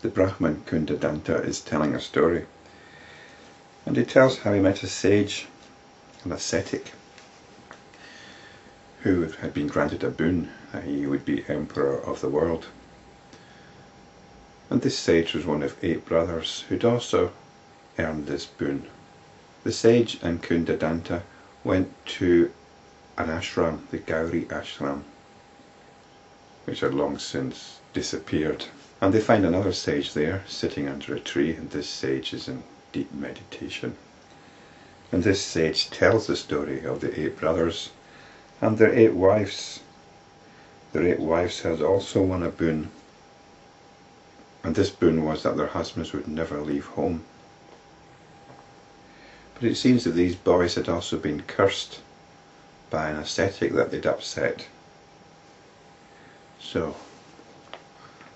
The Brahmin Kundadanta is telling a story, and he tells how he met a sage, an ascetic, who had been granted a boon that he would be emperor of the world. And this sage was one of 8 brothers who'd also earned this boon. The sage and Kundadanta went to an ashram, the Gauri Ashram, which had long since disappeared. And they find another sage there, sitting under a tree, and this sage is in deep meditation. And this sage tells the story of the 8 brothers and their 8 wives. Their 8 wives had also won a boon, and this boon was that their husbands would never leave home. But it seems that these boys had also been cursed by an ascetic that they'd upset. So,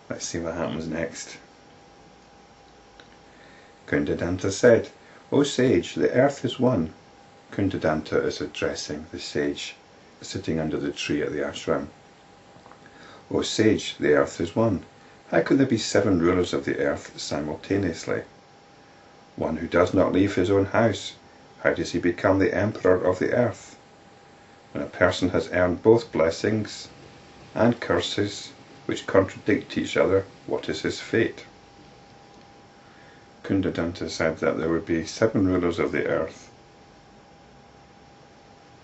let's see what happens next. Kundadanta said, "O sage, the earth is one." Kundadanta is addressing the sage sitting under the tree at the ashram. "O sage, the earth is one. How can there be 7 rulers of the earth simultaneously? One who does not leave his own house, how does he become the emperor of the earth? When a person has earned both blessings and curses, which contradict each other, what is his fate?" Kundadanta said that there would be 7 rulers of the earth.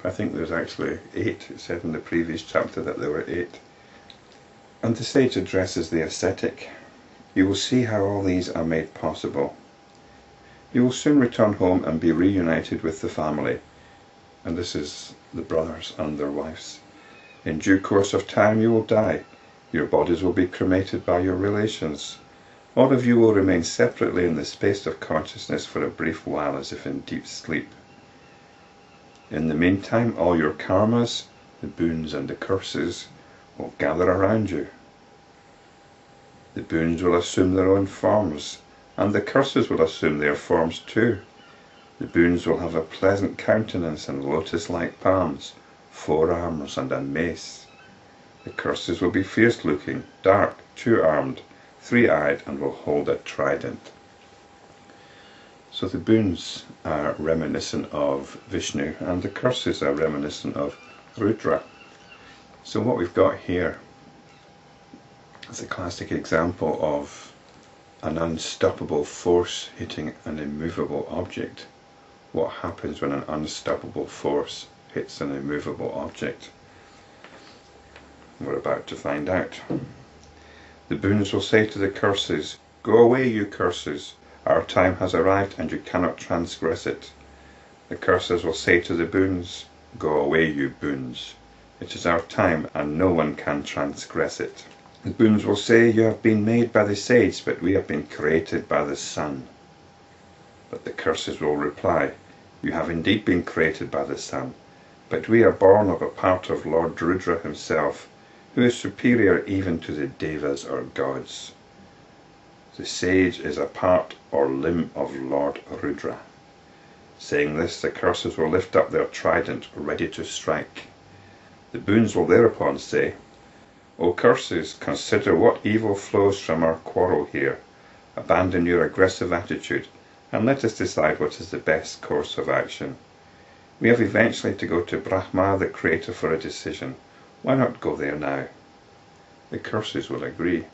I think there's actually 8. It said in the previous chapter that there were 8. And the sage addresses the ascetic. "You will see how all these are made possible. You will soon return home and be reunited with the family." And this is the brothers and their wives. "In due course of time you will die. Your bodies will be cremated by your relations. All of you will remain separately in the space of consciousness for a brief while, as if in deep sleep. In the meantime, all your karmas, the boons and the curses, will gather around you. The boons will assume their own forms, and the curses will assume their forms too. The boons will have a pleasant countenance and lotus-like palms, 4 arms and a mace. The curses will be fierce-looking, dark, 2-armed, 3-eyed, and will hold a trident." So the boons are reminiscent of Vishnu, and the curses are reminiscent of Rudra. So what we've got here is a classic example of an unstoppable force hitting an immovable object. What happens when an unstoppable force hits an immovable object? We're about to find out. The boons will say to the curses, "Go away, you curses. Our time has arrived and you cannot transgress it." The curses will say to the boons, "Go away, you boons. It is our time and no one can transgress it." The boons will say, "You have been made by the sage, but we have been created by the sun." But the curses will reply, "You have indeed been created by the sun, but we are born of a part of Lord Rudra himself, who is superior even to the devas or gods. The sage is a part or limb of Lord Rudra." Saying this, the curses will lift up their trident, ready to strike. The boons will thereupon say, "O curses, consider what evil flows from our quarrel here. Abandon your aggressive attitude, and let us decide what is the best course of action. We have eventually to go to Brahma, the Creator, for a decision. Why not go there now?" The curses will agree.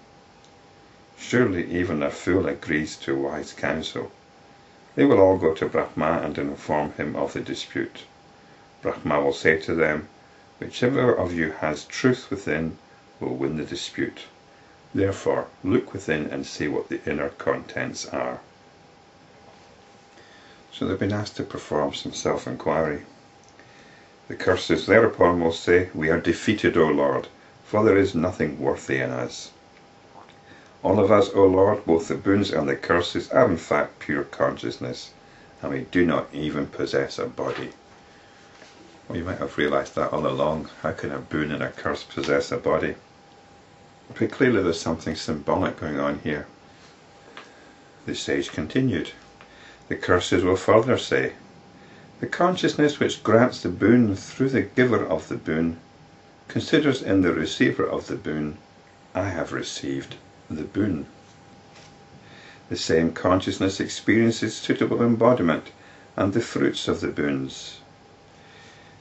Surely even a fool agrees to wise counsel. They will all go to Brahma and inform him of the dispute. Brahma will say to them, "Whichever of you has truth within will win the dispute. Therefore, look within and see what the inner contents are." So they've been asked to perform some self-inquiry. The curses thereupon will say, "We are defeated, O Lord, for there is nothing worthy in us. All of us, O Lord, both the boons and the curses, are in fact pure consciousness, and we do not even possess a body." Well, you might have realized that all along. How can a boon and a curse possess a body? But clearly there's something symbolic going on here. The sage continued. The curses will further say, "The consciousness which grants the boon through the giver of the boon considers in the receiver of the boon, I have received the boon." The same consciousness experiences suitable embodiment and the fruits of the boons.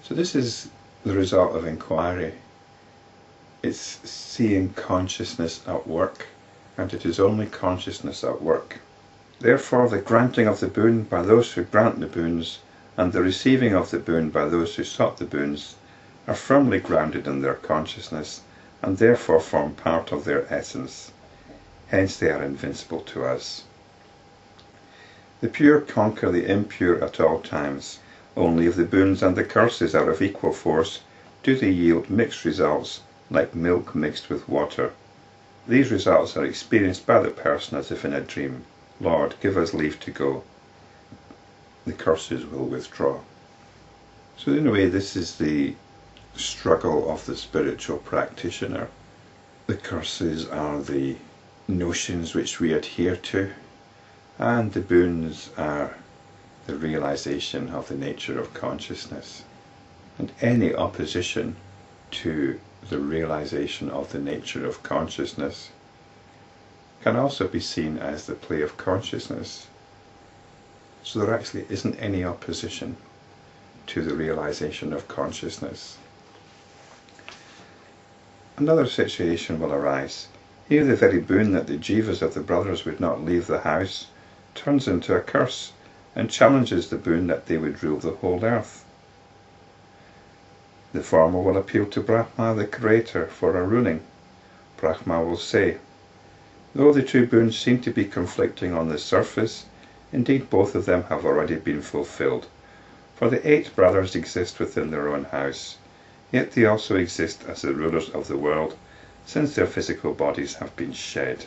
So this is the result of inquiry. It's seeing consciousness at work, and it is only consciousness at work. Therefore, the granting of the boon by those who grant the boons, and the receiving of the boon by those who sought the boons, are firmly grounded in their consciousness, and therefore form part of their essence. Hence they are invincible to us. The pure conquer the impure at all times. Only if the boons and the curses are of equal force do they yield mixed results, like milk mixed with water. These results are experienced by the person as if in a dream. Lord, give us leave to go. The curses will withdraw. So in a way, this is the struggle of the spiritual practitioner. The curses are the notions which we adhere to, and the boons are the realization of the nature of consciousness. And any opposition to the realization of the nature of consciousness can also be seen as the play of consciousness. So there actually isn't any opposition to the realization of consciousness. Another situation will arise. Here the very boon that the jivas of the brothers would not leave the house turns into a curse and challenges the boon that they would rule the whole earth. The former will appeal to Brahma, the Creator, for a ruling. Brahma will say, though the two boons seem to be conflicting on the surface, indeed both of them have already been fulfilled. For the 8 brothers exist within their own house, yet they also exist as the rulers of the world, since their physical bodies have been shed.